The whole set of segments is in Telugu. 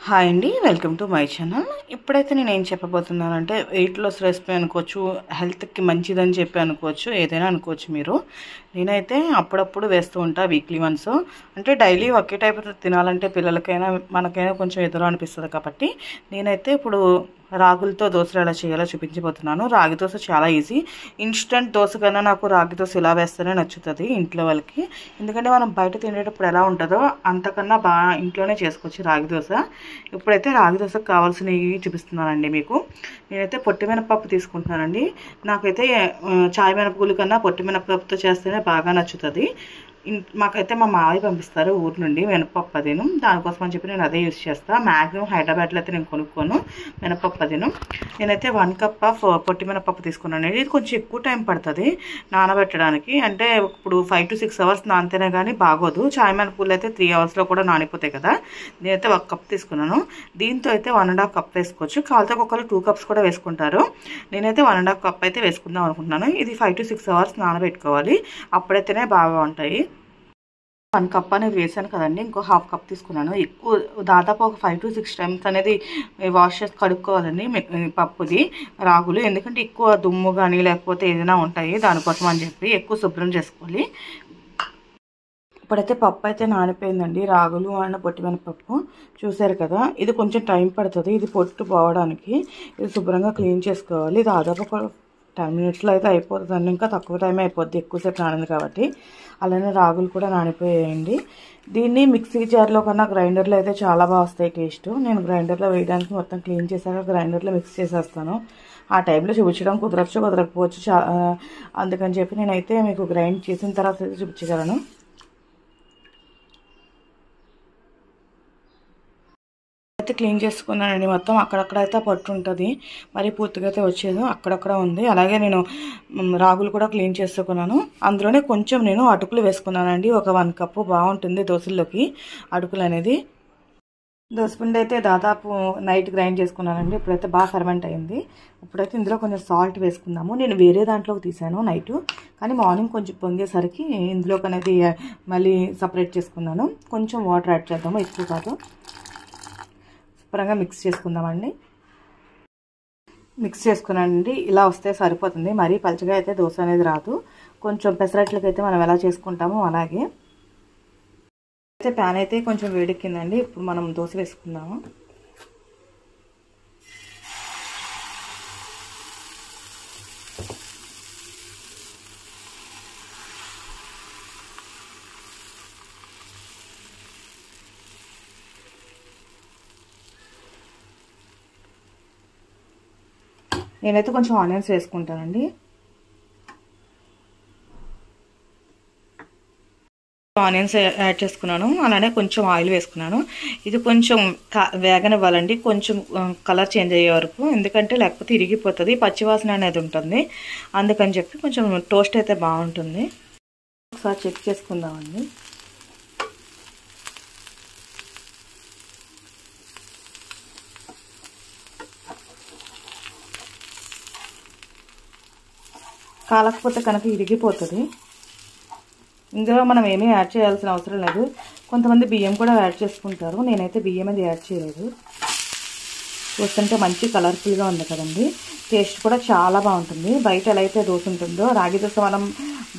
హాయ్ అండి, వెల్కమ్ టు మై ఛానల్. ఇప్పుడైతే నేను ఏం చెప్పబోతున్నానంటే వెయిట్ లాస్ రెసిపీ అనుకోవచ్చు, హెల్త్కి మంచిదని చెప్పి అనుకోవచ్చు, ఏదైనా అనుకోవచ్చు మీరు. నేనైతే అప్పుడప్పుడు వేస్తూ ఉంటా, వీక్లీ వన్స్. అంటే డైలీ ఒకే టైప్ తినాలంటే పిల్లలకైనా మనకైనా కొంచెం ఎదురు అనిపిస్తుంది కాబట్టి నేనైతే ఇప్పుడు రాగులతో దోశలు ఎలా చేయాలో చూపించబోతున్నాను. రాగి దోశ చాలా ఈజీ. ఇన్స్టెంట్ దోశ కన్నా నాకు రాగి దోశ ఇలా వేస్తేనే నచ్చుతుంది ఇంట్లో వాళ్ళకి. ఎందుకంటే మనం బయట తినేటప్పుడు ఎలా ఉంటుందో అంతకన్నా బాగా ఇంట్లోనే చేసుకోవచ్చు రాగి దోశ. ఇప్పుడైతే రాగి దోశకు కావాల్సినవి చూపిస్తున్నానండి మీకు. నేనైతే పొట్టి మినపప్పు తీసుకుంటున్నానండి. నాకైతే చాయ్ మినపగుళ్ళు కన్నా పొట్టి మినపప్పుతో చేస్తేనే బాగా నచ్చుతుంది. మాకైతే మా మావయ్య పంపిస్తారు ఊరి నుండి మినపప్పు అదేను. దానికోసం అని చెప్పి నేను అదే యూజ్ చేస్తాను. మ్యాక్సిమం హైదరాబాద్లో అయితే నేను కొనుక్కోను మినపప్పు అదేను. నేనైతే 1 కప్ ఆఫ్ పొట్టి మినపప్పు తీసుకున్నాను. ఇది కొంచెం ఎక్కువ టైం పడుతుంది నానబెట్టడానికి. అంటే ఇప్పుడు 5 to 6 hours నానితేనే కానీ బాగోదు. చాయ్ మినపగుళ్ళు అయితే 3 hours కూడా నానిపోతాయి కదా. నేనైతే 1 కప్ తీసుకున్నాను. దీంతో అయితే 1.5 కప్ వేసుకోవచ్చు. కావాలితే ఒకళ్ళు 2 cups కూడా వేసుకుంటారు. నేనైతే 1.5 కప్ అయితే వేసుకుందాం అనుకుంటున్నాను. ఇది 5 to 6 hours నానబెట్టుకోవాలి, అప్పుడైతేనే బాగా ఉంటాయి. 1 కప్ అనేది వేసాను కదండి, ఇంకో 1/2 కప్ తీసుకున్నాను. ఎక్కువ దాదాపు ఒక 5 to 6 times అనేది వాష్ చేసి కడుక్కోవాలండి పప్పుది రాగులు. ఎందుకంటే ఎక్కువ దుమ్ము కానీ లేకపోతే ఏదైనా ఉంటాయి, దానికోసం అని చెప్పి ఎక్కువ శుభ్రం చేసుకోవాలి. ఇప్పుడైతే పప్పు అయితే నానిపోయిందండి, రాగులు అండ్ పొట్టి మినపప్పు చూసారు కదా. ఇది కొంచెం టైం పడుతుంది ఇది పొట్టు పోవడానికి. ఇది శుభ్రంగా క్లీన్ చేసుకోవాలి. దాదాపు ఒక 10 minutesలో అయితే అయిపోతుందండి. ఇంకా తక్కువ టైం అయిపోద్ది ఎక్కువసేపు నానింది కాబట్టి. అలానే రాగులు కూడా నానిపోయాయండి. దీన్ని మిక్సీ జార్లో కన్నా గ్రైండర్లో అయితే చాలా బాగా వస్తాయి టేస్ట్. నేను గ్రైండర్లో వేయడానికి మొత్తం క్లీన్ చేశాక గ్రైండర్లో మిక్స్ చేసేస్తాను. ఆ టైంలో చూపించడం కుదరకపోవచ్చు. అందుకని చెప్పి నేనైతే మీకు గ్రైండ్ చేసిన తర్వాత అయితే చూపించగలను. అయితే క్లీన్ చేసుకున్నానండి మొత్తం. అక్కడక్కడ అయితే పట్టు ఉంటుంది, మరి పూర్తిగా అయితే వచ్చేది అక్కడక్కడ ఉంది. అలాగే నేను రాగులు కూడా క్లీన్ చేసుకున్నాను. అందులోనే కొంచెం నేను అటుకులు వేసుకున్నానండి. ఒక 1 కప్పు బాగుంటుంది దోశల్లోకి అటుకులు అనేది. దోసపిండి అయితే దాదాపు నైట్ గ్రైండ్ చేసుకున్నానండి. ఇప్పుడైతే బాగా ఫర్మెంట్ అయింది. ఇప్పుడైతే ఇందులో కొంచెం సాల్ట్ వేసుకుందాము. నేను వేరే దాంట్లోకి తీసాను నైట్, కానీ మార్నింగ్ కొంచెం పొంగేసరికి ఇందులోకి అనేది మళ్ళీ సపరేట్ చేసుకున్నాను. కొంచెం వాటర్ యాడ్ చేద్దాము, ఎక్కువ కాదు. శుభ్రంగా మిక్స్ చేసుకుందామండి. మిక్స్ చేసుకున్నానండి. ఇలా వస్తే సరిపోతుంది, మరీ పలుచగా అయితే దోశ అనేది రాదు. కొంచెం పెసరట్లకి అయితే మనం ఎలా చేసుకుంటామో అలాగే. అయితే ప్యాన్ అయితే కొంచెం వేడెక్కిందండి. ఇప్పుడు మనం దోశ వేసుకుందాము. నేనైతే కొంచెం ఆనియన్స్ వేసుకుంటానండి. ఆనియన్స్ యాడ్ చేసుకున్నాను. అలానే కొంచెం ఆయిల్ వేసుకున్నాను. ఇది కొంచెం వేగనివ్వాలండి, కొంచెం కలర్ చేంజ్ అయ్యే వరకు. ఎందుకంటే లేకపోతే ఇరిగిపోతుంది, పచ్చివాసన అనేది ఉంటుంది. అందుకని చెప్పి కొంచెం టోస్ట్ అయితే బాగుంటుంది. ఒకసారి చెక్ చేసుకుందామండి. కాలకపోతే కనుక ఇరిగిపోతుంది. ఇందులో మనం ఏమీ యాడ్ చేయాల్సిన అవసరం లేదు. కొంతమంది బియ్యం కూడా యాడ్ చేసుకుంటారు. నేనైతే బియ్యం అది యాడ్ చేయలేదు. చూస్తుంటే మంచి కలర్ఫుల్గా ఉంది కదండి. టేస్ట్ కూడా చాలా బాగుంటుంది. బయట ఎలా అయితే దోశ ఉంటుందో, రాగి దోశ మనం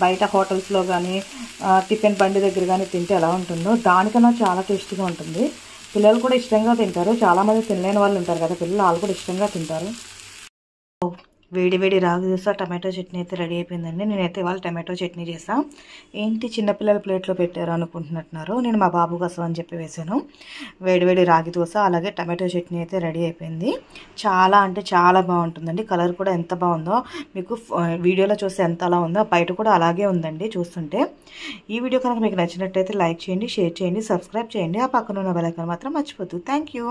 బయట హోటల్స్లో కానీ టిఫిన్ బండి దగ్గర కానీ తింటే ఎలా ఉంటుందో దానికన్నా చాలా టేస్టీగా ఉంటుంది. పిల్లలు కూడా ఇష్టంగా తింటారు. చాలామంది తినలేని వాళ్ళు ఉంటారు కదా పిల్లలు, వాళ్ళు కూడా ఇష్టంగా తింటారు. వేడి వేడి రాగి దోశ టమాటో చట్నీ అయితే రెడీ అయిపోయిందండి. నేనైతే ఇవాళ టమాటో చట్నీ చేసాను. ఏంటి చిన్నపిల్లల ప్లేట్లో పెట్టారు అనుకుంటున్నారు, నేను మా బాబు కోసం అని చెప్పి వేసాను. వేడి వేడి రాగి దోశ అలాగే టమాటో చట్నీ అయితే రెడీ అయిపోయింది. చాలా అంటే చాలా బాగుంటుందండి. కలర్ కూడా ఎంత బాగుందో మీకు వీడియోలో చూస్తే ఎంత అలా ఉందో బయట కూడా అలాగే ఉందండి చూస్తుంటే. ఈ వీడియో కనుక మీకు నచ్చినట్టయితే లైక్ చేయండి, షేర్ చేయండి, సబ్స్క్రైబ్ చేయండి. ఆ పక్కన ఉన్న బెల్ ఐకాన్ మాత్రం మర్చిపోద్దు. Thank you.